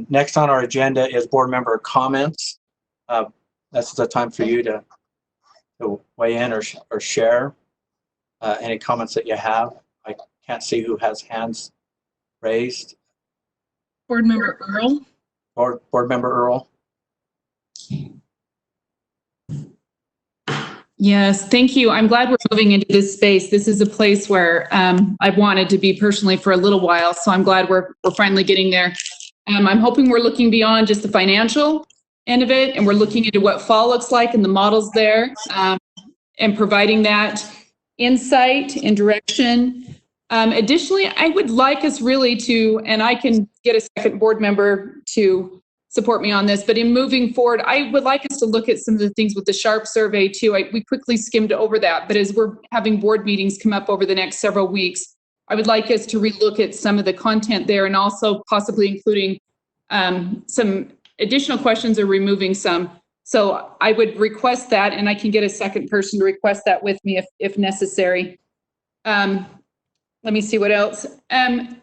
Next on our agenda is board member comments. That's the time for you to weigh in or share any comments that you have. I can't see who has hands raised. Board member Earl. Board member Earl. Yes, thank you. I'm glad we're moving into this space. This is a place where I've wanted to be personally for a little while, so I'm glad we're finally getting there. I'm hoping we're looking beyond just the financial end of it, and we're looking into what fall looks like and the models there, and providing that insight and direction. Additionally, I would like us really to, and I can get a second board member to support me on this, but in moving forward, I would like us to look at some of the things with the SHARP survey too. We quickly skimmed over that, but as we're having board meetings come up over the next several weeks, I would like us to relook at some of the content there and also possibly including some additional questions or removing some. So I would request that, and I can get a second person to request that with me if necessary. Let me see what else. And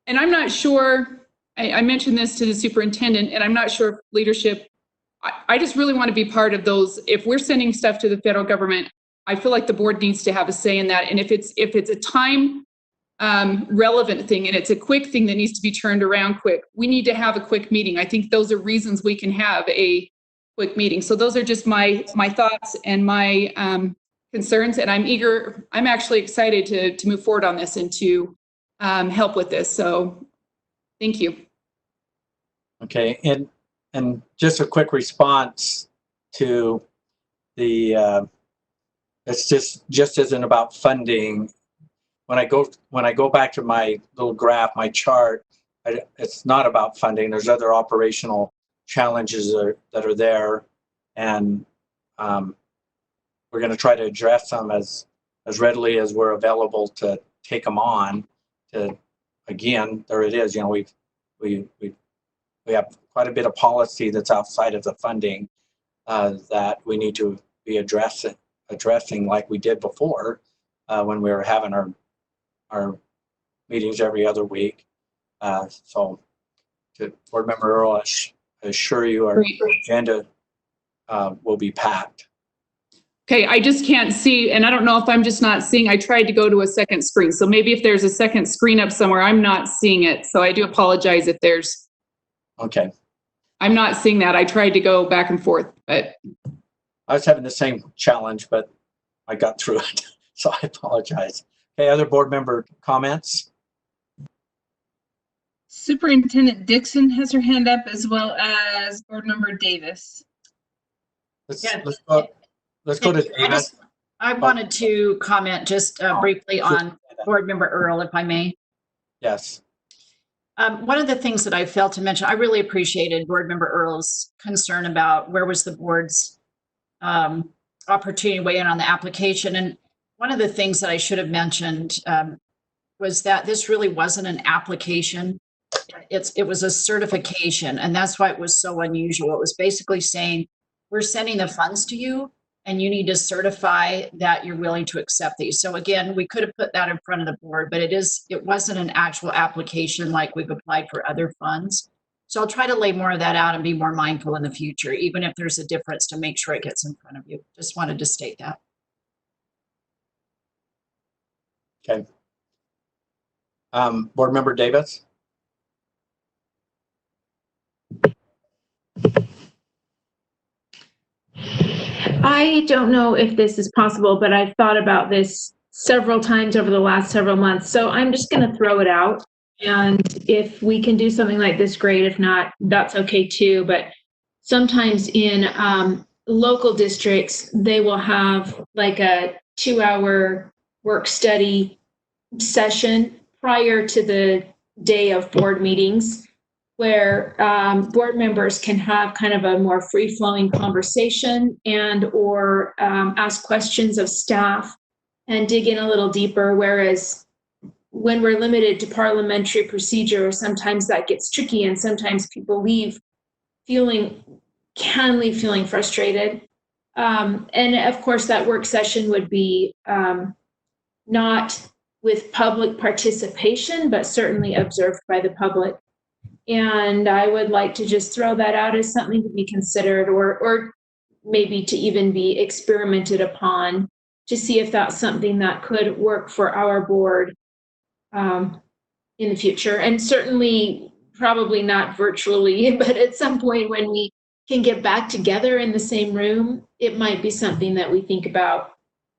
I'm not sure, I mentioned this to the superintendent, and I'm not sure if leadership, I just really want to be part of those. If we're sending stuff to the federal government, I feel like the board needs to have a say in that. And if it's a time relevant thing and it's a quick thing that needs to be turned around quick, we need to have a quick meeting. I think those are reasons we can have a quick meeting. So those are just my thoughts and my concerns, and I'm actually excited to move forward on this and to help with this. So thank you. Okay, and just a quick response to the it's just isn't about funding. When I go back to my little graph, my chart, it's not about funding. There's other operational challenges that are there, and we're going to try to address them as readily as we're available to take them on. To again, there it is. You know, we have quite a bit of policy that's outside of the funding that we need to be addressing like we did before when we were having our meetings every other week. So to board member Earl, I assure you our agenda will be packed. Okay, I just can't see, and I don't know if I'm just not seeing. I tried to go to a second screen, so maybe if there's a second screen up somewhere, I'm not seeing it. So I do apologize if there's. Okay. I'm not seeing that. I tried to go back and forth, but. I was having the same challenge, but I got through it, so I apologize. Okay, other board member comments? Superintendent Dixon has her hand up, as well as board member Davis. Let's go to Davis. I wanted to comment just briefly on board member Earl, if I may. Yes. One of the things that I failed to mention, I really appreciated board member Earl's concern about where was the board's opportunity to weigh in on the application. And one of the things that I should have mentioned was that this really wasn't an application. It was a certification, and that's why it was so unusual. It was basically saying, we're sending the funds to you, and you need to certify that you're willing to accept these. So again, we could have put that in front of the board, but it wasn't an actual application like we've applied for other funds. So I'll try to lay more of that out and be more mindful in the future, even if there's a difference, to make sure it gets in front of you. Just wanted to state that. Okay. Board member Davis. I don't know if this is possible, but I've thought about this several times over the last several months. So I'm just going to throw it out. And if we can do something like this, great. If not, that's okay too. But sometimes in local districts, they will have like a 2-hour work study session prior to the day of board meetings, where board members can have kind of a more free-flowing conversation and or ask questions of staff and dig in a little deeper. Whereas when we're limited to parliamentary procedure, sometimes that gets tricky, and sometimes people can leave feeling frustrated. And of course, that work session would be not with public participation, but certainly observed by the public. And I would like to just throw that out as something to be considered, or maybe to even be experimented upon, to see if that's something that could work for our board in the future. And certainly, probably not virtually, but at some point when we can get back together in the same room, it might be something that we think about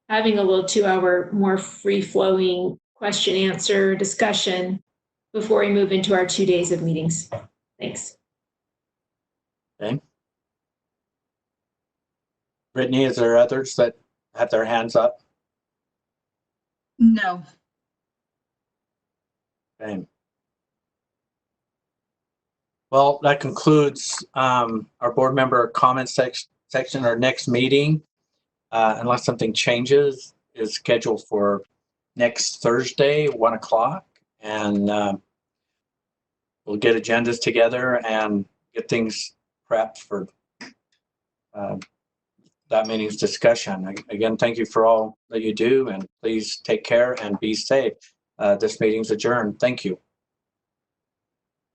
having a little 2-hour, more free-flowing question answer discussion before we move into our 2 days of meetings. Thanks. Okay. Brittany, is there others that have their hands up? No. Okay. Well, that concludes our board member comments section. Our next meeting, unless something changes, is scheduled for next Thursday, 1 o'clock. And we'll get agendas together and get things prepped for that meeting's discussion. Again, thank you for all that you do, and please take care and be safe. This meeting's adjourned. Thank you.